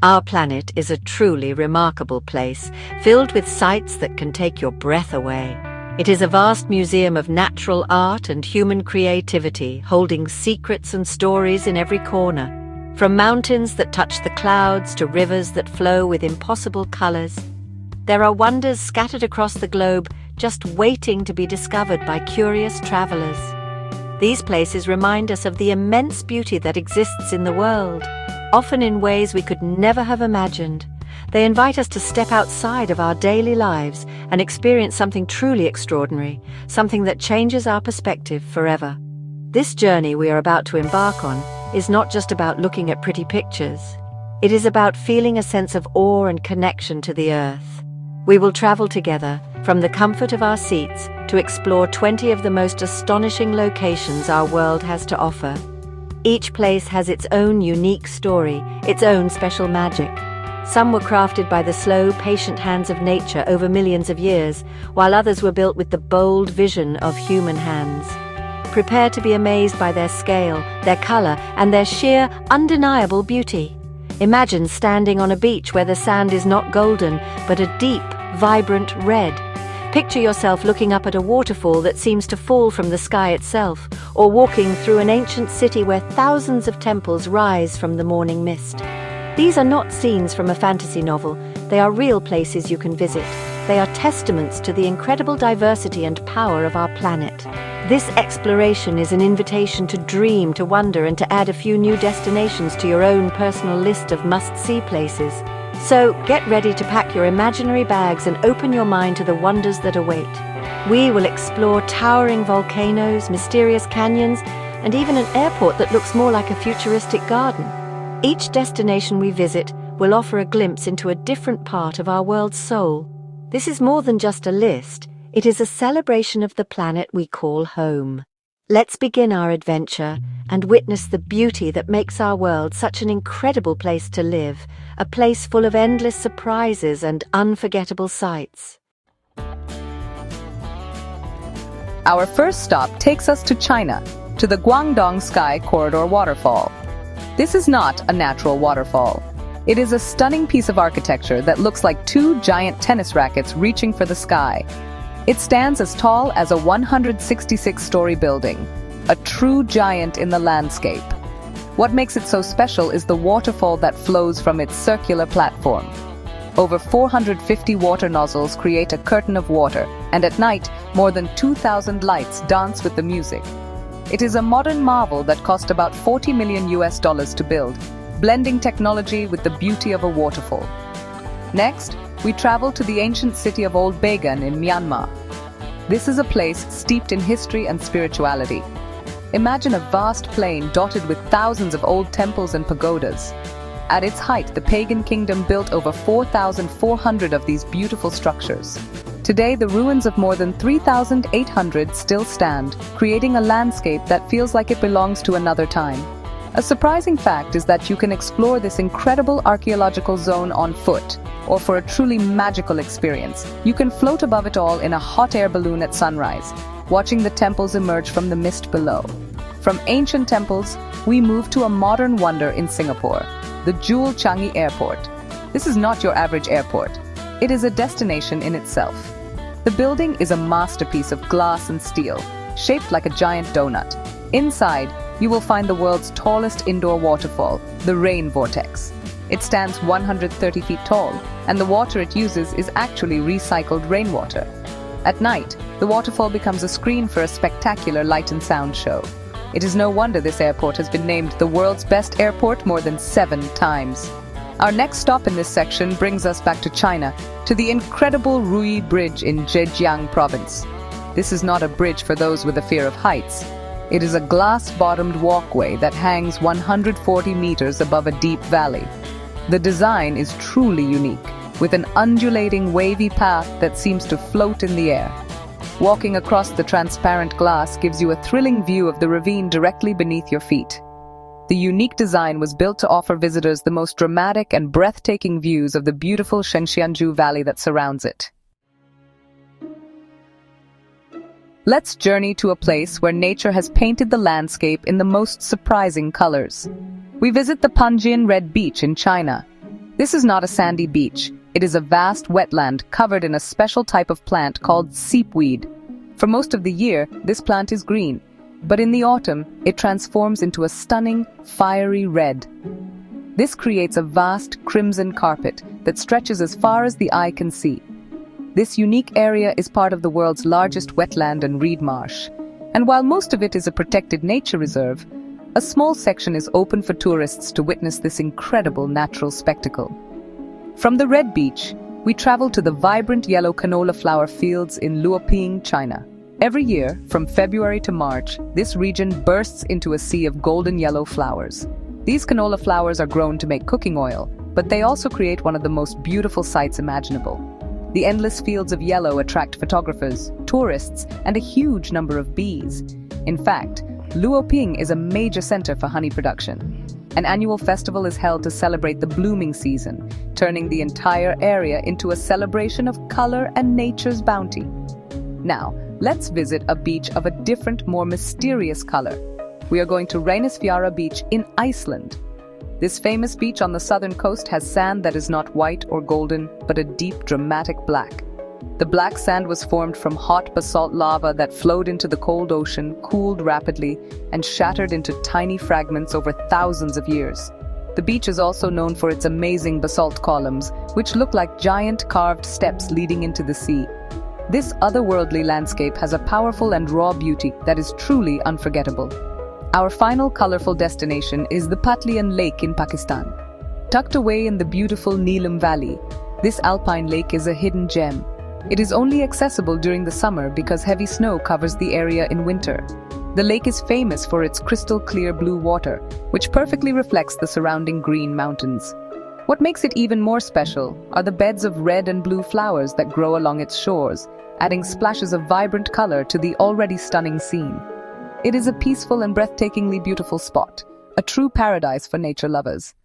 Our planet is a truly remarkable place, filled with sights that can take your breath away. It is a vast museum of natural art and human creativity, holding secrets and stories in every corner. From mountains that touch the clouds to rivers that flow with impossible colors, there are wonders scattered across the globe, just waiting to be discovered by curious travelers. These places remind us of the immense beauty that exists in the world, often in ways we could never have imagined. They invite us to step outside of our daily lives and experience something truly extraordinary, something that changes our perspective forever. This journey we are about to embark on is not just about looking at pretty pictures. It is about feeling a sense of awe and connection to the earth. We will travel together, from the comfort of our seats, to explore 20 of the most astonishing locations our world has to offer. Each place has its own unique story, its own special magic. Some were crafted by the slow, patient hands of nature over millions of years, while others were built with the bold vision of human hands. Prepare to be amazed by their scale, their color, and their sheer, undeniable beauty. Imagine standing on a beach where the sand is not golden, but a deep, vibrant red. Picture yourself looking up at a waterfall that seems to fall from the sky itself, or walking through an ancient city where thousands of temples rise from the morning mist. These are not scenes from a fantasy novel. They are real places you can visit. They are testaments to the incredible diversity and power of our planet. This exploration is an invitation to dream, to wonder, and to add a few new destinations to your own personal list of must-see places. So get ready to pack your imaginary bags and open your mind to the wonders that await. We will explore towering volcanoes, mysterious canyons, and even an airport that looks more like a futuristic garden. Each destination we visit will offer a glimpse into a different part of our world's soul. This is more than just a list. It is a celebration of the planet we call home. Let's begin our adventure and witness the beauty that makes our world such an incredible place to live, a place full of endless surprises and unforgettable sights. Our first stop takes us to China, to the Guangdong Sky Corridor waterfall. This is not a natural waterfall. It is a stunning piece of architecture that looks like two giant tennis rackets reaching for the sky. It stands as tall as a 166-story building, a true giant in the landscape. What makes it so special is the waterfall that flows from its circular platform. Over 450 water nozzles create a curtain of water, and at night, more than 2,000 lights dance with the music. It is a modern marvel that cost about $40 million to build, blending technology with the beauty of a waterfall. Next, we travel to the ancient city of Old Bagan in Myanmar. This is a place steeped in history and spirituality. Imagine a vast plain dotted with thousands of old temples and pagodas. At its height, the pagan kingdom built over 4,400 of these beautiful structures. Today, the ruins of more than 3,800 still stand, creating a landscape that feels like it belongs to another time. A surprising fact is that you can explore this incredible archaeological zone on foot, or for a truly magical experience, you can float above it all in a hot air balloon at sunrise, watching the temples emerge from the mist below. From ancient temples, we move to a modern wonder in Singapore, the Jewel Changi Airport. This is not your average airport. It is a destination in itself. The building is a masterpiece of glass and steel, shaped like a giant donut. Inside, you will find the world's tallest indoor waterfall, the Rain Vortex. It stands 130 feet tall, and the water it uses is actually recycled rainwater. At night, the waterfall becomes a screen for a spectacular light and sound show. It is no wonder this airport has been named the world's best airport more than 7 times. Our next stop in this section brings us back to China, to the incredible Rui Bridge in Zhejiang province. This is not a bridge for those with a fear of heights. It is a glass-bottomed walkway that hangs 140 meters above a deep valley. The design is truly unique, with an undulating, wavy path that seems to float in the air. Walking across the transparent glass gives you a thrilling view of the ravine directly beneath your feet. The unique design was built to offer visitors the most dramatic and breathtaking views of the beautiful Shenxianju Valley that surrounds it. Let's journey to a place where nature has painted the landscape in the most surprising colors. We visit the Panjin Red Beach in China. This is not a sandy beach. It is a vast wetland covered in a special type of plant called seepweed. For most of the year, this plant is green, but in the autumn, it transforms into a stunning, fiery red. This creates a vast crimson carpet that stretches as far as the eye can see. This unique area is part of the world's largest wetland and reed marsh. And while most of it is a protected nature reserve, a small section is open for tourists to witness this incredible natural spectacle. From the Red Beach, we travel to the vibrant yellow canola flower fields in Luoping, China. Every year, from February to March, this region bursts into a sea of golden yellow flowers. These canola flowers are grown to make cooking oil, but they also create one of the most beautiful sights imaginable. The endless fields of yellow attract photographers, tourists, and a huge number of bees. In fact, Luoping is a major center for honey production. An annual festival is held to celebrate the blooming season, turning the entire area into a celebration of color and nature's bounty. Now, let's visit a beach of a different, more mysterious color. We are going to Reynisfjara Beach in Iceland. This famous beach on the southern coast has sand that is not white or golden, but a deep, dramatic black. The black sand was formed from hot basalt lava that flowed into the cold ocean, cooled rapidly, and shattered into tiny fragments over thousands of years. The beach is also known for its amazing basalt columns, which look like giant carved steps leading into the sea. This otherworldly landscape has a powerful and raw beauty that is truly unforgettable. Our final colorful destination is the Patlian Lake in Pakistan. Tucked away in the beautiful Neelam Valley, this alpine lake is a hidden gem. It is only accessible during the summer because heavy snow covers the area in winter. The lake is famous for its crystal clear blue water, which perfectly reflects the surrounding green mountains. What makes it even more special are the beds of red and blue flowers that grow along its shores, adding splashes of vibrant color to the already stunning scene. It is a peaceful and breathtakingly beautiful spot, a true paradise for nature lovers.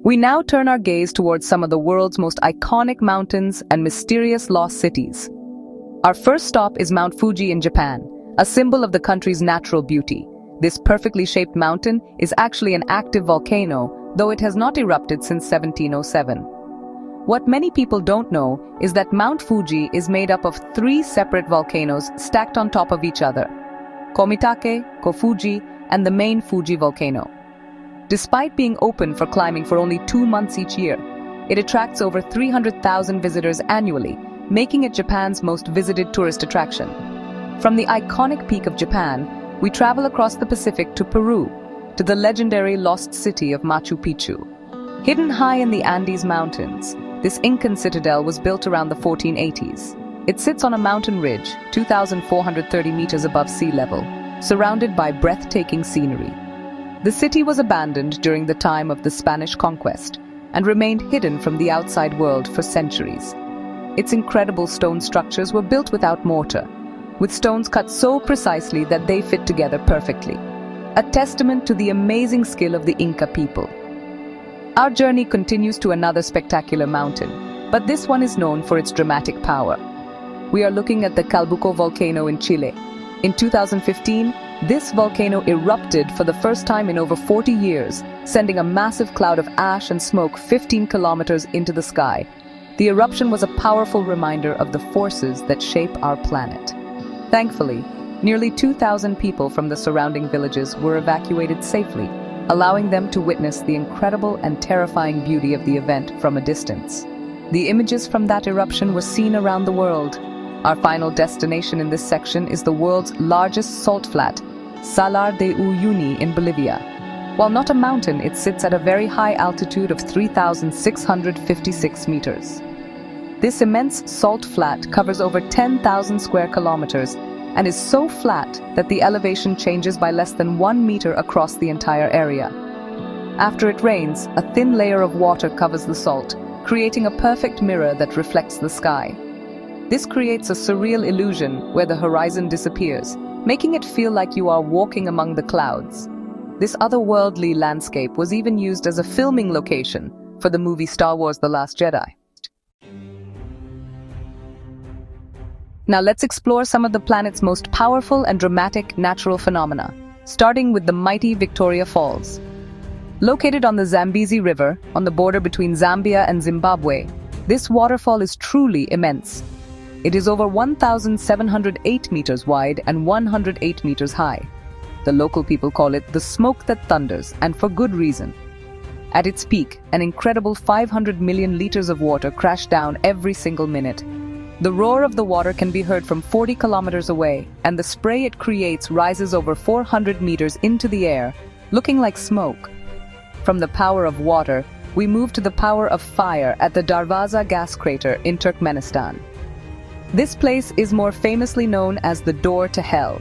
We now turn our gaze towards some of the world's most iconic mountains and mysterious lost cities. Our first stop is Mount Fuji in Japan, a symbol of the country's natural beauty. This perfectly shaped mountain is actually an active volcano, though it has not erupted since 1707. What many people don't know is that Mount Fuji is made up of 3 separate volcanoes stacked on top of each other: Komitake, Kofuji, and the main Fuji volcano. Despite being open for climbing for only 2 months each year, it attracts over 300,000 visitors annually, making it Japan's most visited tourist attraction. From the iconic peak of Japan, we travel across the Pacific to Peru, to the legendary lost city of Machu Picchu. Hidden high in the Andes Mountains, this Incan citadel was built around the 1480s. It sits on a mountain ridge, 2,430 meters above sea level, surrounded by breathtaking scenery. The city was abandoned during the time of the Spanish conquest and remained hidden from the outside world for centuries. Its incredible stone structures were built without mortar, with stones cut so precisely that they fit together perfectly, a testament to the amazing skill of the Inca people. Our journey continues to another spectacular mountain, but this one is known for its dramatic power. We are looking at the Calbuco volcano in Chile. In 2015, this volcano erupted for the first time in over 40 years, sending a massive cloud of ash and smoke 15 kilometers into the sky. The eruption was a powerful reminder of the forces that shape our planet. Thankfully, nearly 2,000 people from the surrounding villages were evacuated safely, allowing them to witness the incredible and terrifying beauty of the event from a distance. The images from that eruption were seen around the world. Our final destination in this section is the world's largest salt flat, Salar de Uyuni in Bolivia. While not a mountain, it sits at a very high altitude of 3,656 meters. This immense salt flat covers over 10,000 square kilometers and is so flat that the elevation changes by less than 1 meter across the entire area. After it rains, a thin layer of water covers the salt, creating a perfect mirror that reflects the sky. This creates a surreal illusion where the horizon disappears, making it feel like you are walking among the clouds. This otherworldly landscape was even used as a filming location for the movie Star Wars: The Last Jedi. Now let's explore some of the planet's most powerful and dramatic natural phenomena, starting with the mighty Victoria Falls. Located on the Zambezi River, on the border between Zambia and Zimbabwe, this waterfall is truly immense. It is over 1,708 meters wide and 108 meters high. The local people call it the smoke that thunders, and for good reason. At its peak, an incredible 500 million liters of water crash down every single minute. The roar of the water can be heard from 40 kilometers away, and the spray it creates rises over 400 meters into the air, looking like smoke. From the power of water, we move to the power of fire at the Darvaza gas crater in Turkmenistan. This place is more famously known as the Door to Hell.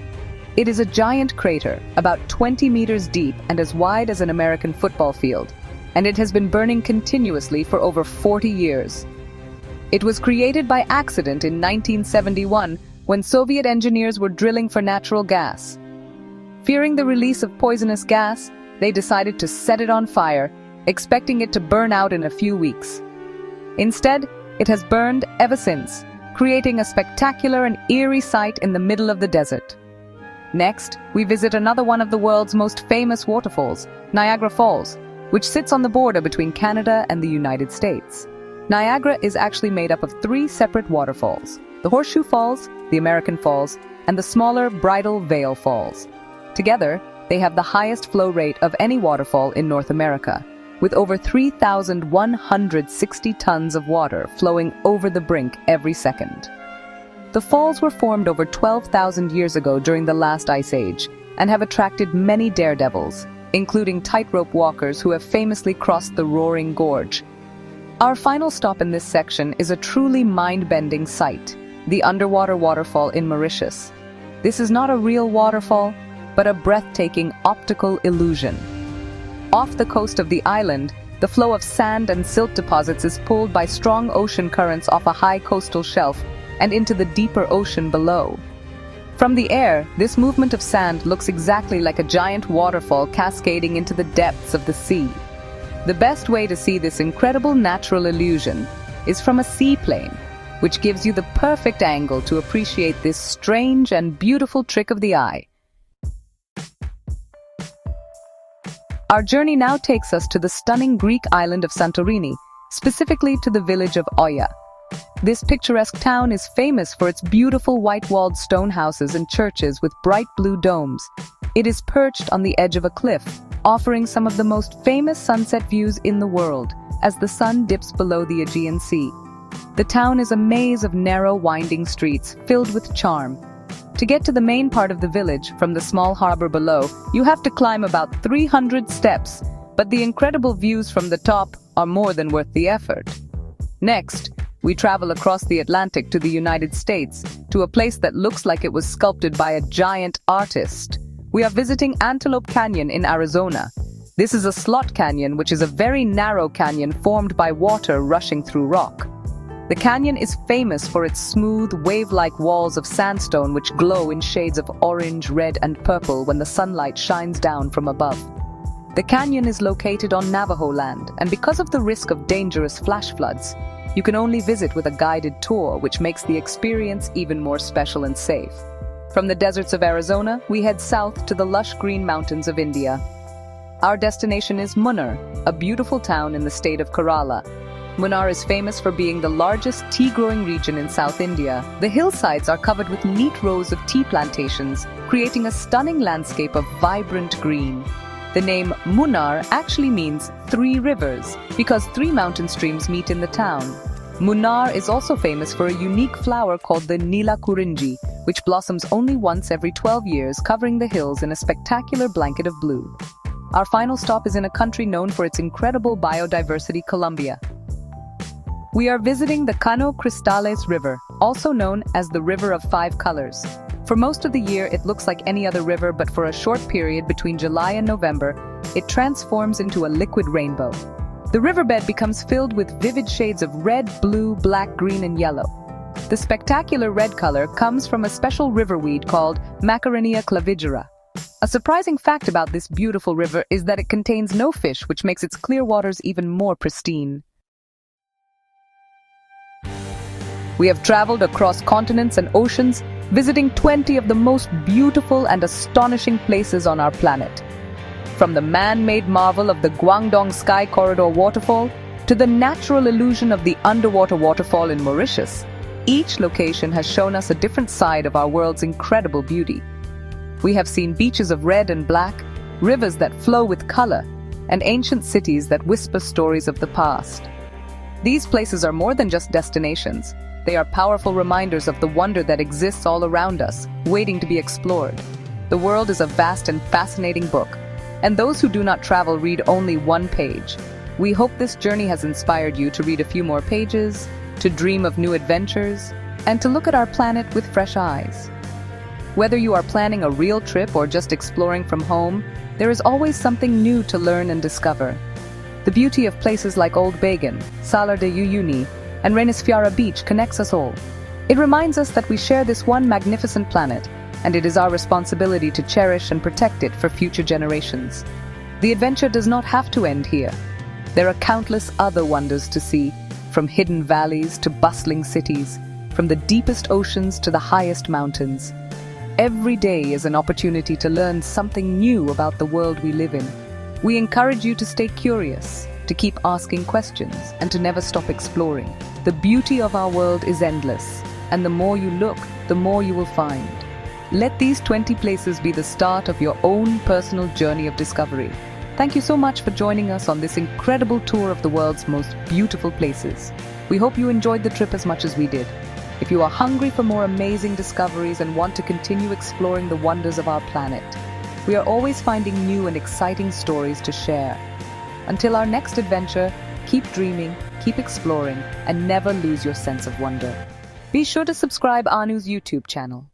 It is a giant crater, about 20 meters deep and as wide as an American football field, and it has been burning continuously for over 40 years. It was created by accident in 1971 when Soviet engineers were drilling for natural gas. Fearing the release of poisonous gas, they decided to set it on fire, expecting it to burn out in a few weeks. Instead, it has burned ever since, creating a spectacular and eerie sight in the middle of the desert. Next, we visit another one of the world's most famous waterfalls, Niagara Falls, which sits on the border between Canada and the United States. Niagara is actually made up of 3 separate waterfalls: the Horseshoe Falls, the American Falls, and the smaller Bridal Veil Falls. Together, they have the highest flow rate of any waterfall in North America, with over 3,160 tons of water flowing over the brink every second. The falls were formed over 12,000 years ago during the last ice age and have attracted many daredevils, including tightrope walkers who have famously crossed the roaring gorge. Our final stop in this section is a truly mind-bending sight, the underwater waterfall in Mauritius. This is not a real waterfall, but a breathtaking optical illusion. Off the coast of the island, the flow of sand and silt deposits is pulled by strong ocean currents off a high coastal shelf and into the deeper ocean below. From the air, this movement of sand looks exactly like a giant waterfall cascading into the depths of the sea. The best way to see this incredible natural illusion is from a seaplane, which gives you the perfect angle to appreciate this strange and beautiful trick of the eye. Our journey now takes us to the stunning Greek island of Santorini, specifically to the village of Oia. This picturesque town is famous for its beautiful white-walled stone houses and churches with bright blue domes. It is perched on the edge of a cliff, offering some of the most famous sunset views in the world as the sun dips below the Aegean Sea. The town is a maze of narrow, winding streets filled with charm. To get to the main part of the village from the small harbor below, you have to climb about 300 steps, but the incredible views from the top are more than worth the effort. Next, we travel across the Atlantic to the United States, to a place that looks like it was sculpted by a giant artist. We are visiting Antelope Canyon in Arizona. This is a slot canyon, which is a very narrow canyon formed by water rushing through rock. The canyon is famous for its smooth, wave-like walls of sandstone which glow in shades of orange, red, and purple when the sunlight shines down from above. The canyon is located on Navajo land, and because of the risk of dangerous flash floods, you can only visit with a guided tour, which makes the experience even more special and safe. From the deserts of Arizona, we head south to the lush green mountains of India. Our destination is Munnar, a beautiful town in the state of Kerala. Munnar is famous for being the largest tea-growing region in South India. The hillsides are covered with neat rows of tea plantations, creating a stunning landscape of vibrant green. The name Munnar actually means 3 rivers, because 3 mountain streams meet in the town. Munnar is also famous for a unique flower called the Nila Kurinji, which blossoms only once every 12 years, covering the hills in a spectacular blanket of blue. Our final stop is in a country known for its incredible biodiversity, Colombia. We are visiting the Cano Cristales River, also known as the River of 5 Colors. For most of the year, it looks like any other river, but for a short period between July and November, it transforms into a liquid rainbow. The riverbed becomes filled with vivid shades of red, blue, black, green, and yellow. The spectacular red color comes from a special riverweed called Macarenia clavigera. A surprising fact about this beautiful river is that it contains no fish, which makes its clear waters even more pristine. We have traveled across continents and oceans, visiting 20 of the most beautiful and astonishing places on our planet. From the man-made marvel of the Guangdong Sky Corridor waterfall to the natural illusion of the underwater waterfall in Mauritius, each location has shown us a different side of our world's incredible beauty. We have seen beaches of red and black, rivers that flow with color, and ancient cities that whisper stories of the past. These places are more than just destinations. They are powerful reminders of the wonder that exists all around us, waiting to be explored. The world is a vast and fascinating book, and those who do not travel read only one page. We hope this journey has inspired you to read a few more pages, to dream of new adventures, and to look at our planet with fresh eyes. Whether you are planning a real trip or just exploring from home, there is always something new to learn and discover. The beauty of places like Old Bagan, Salar de Uyuni, and Renisfiara Beach connects us all. It reminds us that we share this one magnificent planet, and it is our responsibility to cherish and protect it for future generations. The adventure does not have to end here. There are countless other wonders to see, from hidden valleys to bustling cities, from the deepest oceans to the highest mountains. Every day is an opportunity to learn something new about the world we live in. We encourage you to stay curious, to keep asking questions, and to never stop exploring. The beauty of our world is endless, and the more you look, the more you will find. Let these 20 places be the start of your own personal journey of discovery. Thank you so much for joining us on this incredible tour of the world's most beautiful places. We hope you enjoyed the trip as much as we did. If you are hungry for more amazing discoveries and want to continue exploring the wonders of our planet, we are always finding new and exciting stories to share. Until our next adventure, keep dreaming, keep exploring, and never lose your sense of wonder. Be sure to subscribe Anu's YouTube channel.